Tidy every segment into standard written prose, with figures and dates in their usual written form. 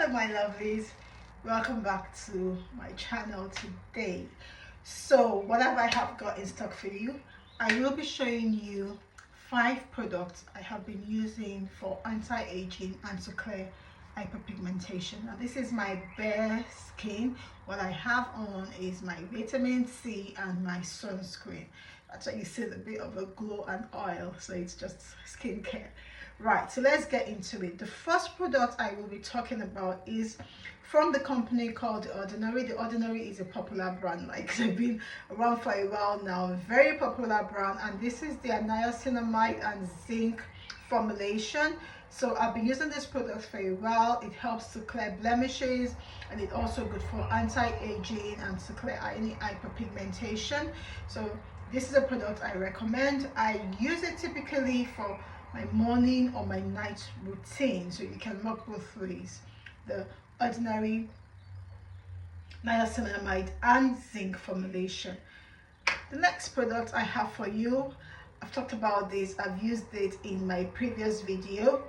Hello my lovelies, welcome back to my channel today. So what have I got in stock for you? I will be showing you 5 products I have been using for anti-aging and to clear hyperpigmentation. Now this is my bare skin. What I have on is my vitamin C and my sunscreen. That's why you see the bit of a glow and oil, so it's just skincare. Right, so let's get into it. The first product I will be talking about is from the company called The Ordinary. The Ordinary is a popular brand, like they've been around for a while now, very popular brand, and this is their Niacinamide and Zinc formulation. So I've been using this product for a while. It helps to clear blemishes, and it's also good for anti-aging and to clear any hyperpigmentation. So this is a product I recommend. I use it typically for my morning or my night routine, so you can work both ways. The Ordinary Niacinamide and Zinc formulation. The next product I have for you, I've talked about this, I've used it in my previous video.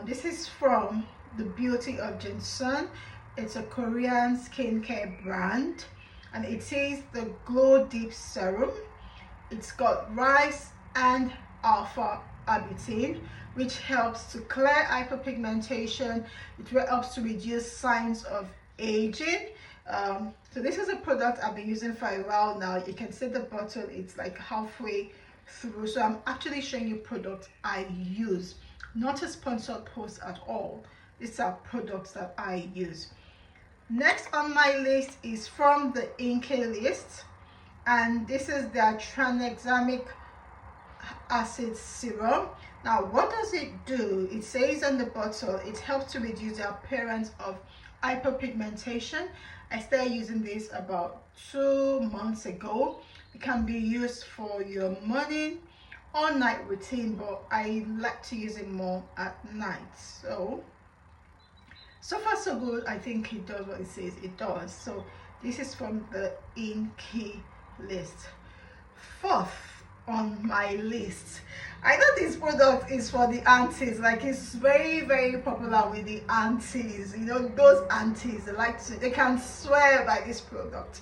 This is from the Beauty of Joseon. It's a Korean skincare brand, and it is the Glow Deep Serum. It's got rice and alpha arbutin, which helps to clear hyperpigmentation. It helps to reduce signs of aging. So this is a product I've been using for a while now. You can see the bottle, it's like halfway through. So I'm actually showing you products I use, not a sponsored post at all. These are products that I use. Next on my list is from the InKeylist, and this is their tranaxemic acid serum. Now what does it do? It says on the bottle it helps to reduce the appearance of hyperpigmentation. I started using this about 2 months ago. It can be used for your morning or night routine, but I like to use it more at night. So far so good. I think it does what it says it does. So this is from the InKeylist. Fourth on my list, I know this product is for the aunties, like it's very popular with the aunties. You know, those aunties, they can swear by this product.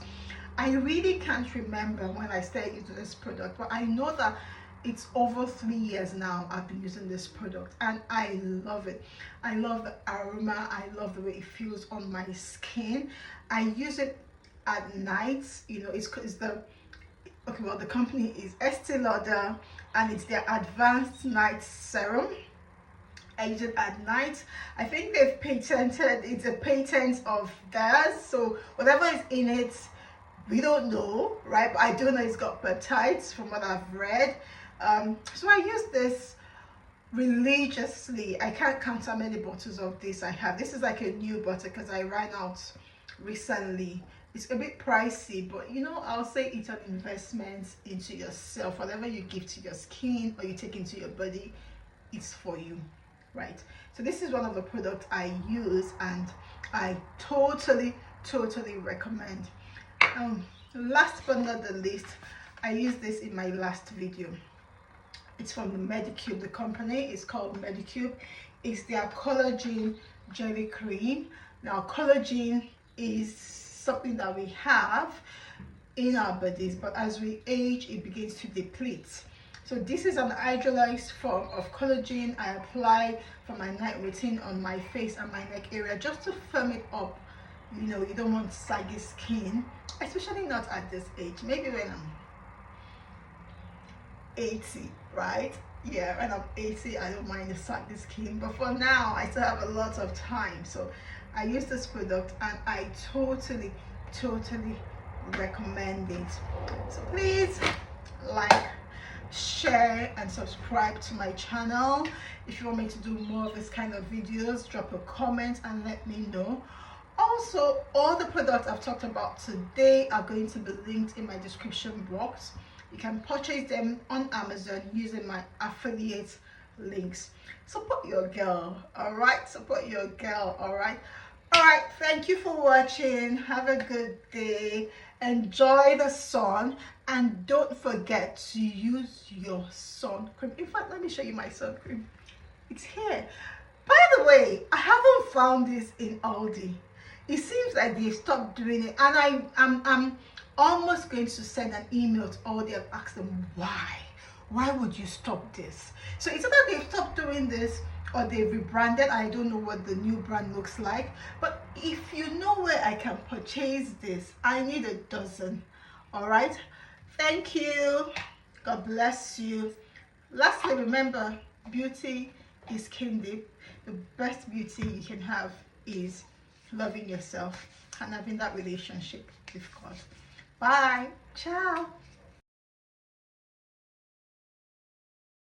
I really can't remember when I started using this product, but I know that it's over 3 years now I've been using this product, and I love it. I love the aroma, I love the way it feels on my skin. I use it at night. You know, it's the the company is Estee Lauder, and it's their advanced night serum. I use it at night. I think they've patented, it's a patent of theirs, so whatever is in it, we don't know, right? But I do know it's got peptides from what I've read. So I use this religiously. I can't count how many bottles of this I have. This is like a new bottle because I ran out recently. It's a bit pricey, but you know, I'll say it's an investment into yourself. Whatever you give to your skin or you take into your body, it's for you, right? So this is one of the products I use, and I totally recommend. Last but not the least, I used this in my last video. It's from the Medicube. The company is called Medicube. It's their collagen jelly cream. Now collagen is something that we have in our bodies, but as we age it begins to deplete. So this is an hydrolyzed form of collagen. I apply for my night routine on my face and my neck area just to firm it up. You know, you don't want saggy skin, especially not at this age. Maybe when I'm 80, right? Yeah, when I'm 80 I don't mind the saggy skin, but for now I still have a lot of time. So I use this product and I totally recommend it. So please like, share and subscribe to my channel. If you want me to do more of this kind of videos, drop a comment and let me know. Also, all the products I've talked about today are going to be linked in my description box. You can purchase them on Amazon using my affiliate links. Support your girl, all right? Support your girl, all right? All right, thank you for watching. Have a good day. Enjoy the sun, and don't forget to use your sun cream. In fact, let me show you my sun cream. It's here. By the way, I haven't found this in Aldi. It seems like they've stopped doing it, and I'm almost going to send an email to Aldi and ask them why. Why would you stop this? So it's either they've stopped doing this or they've rebranded. I don't know what the new brand looks like. But if you know where I can purchase this, I need a dozen. All right. Thank you. God bless you. Lastly, remember, beauty is skin deep. The best beauty you can have is loving yourself and having that relationship with God. Bye. Ciao.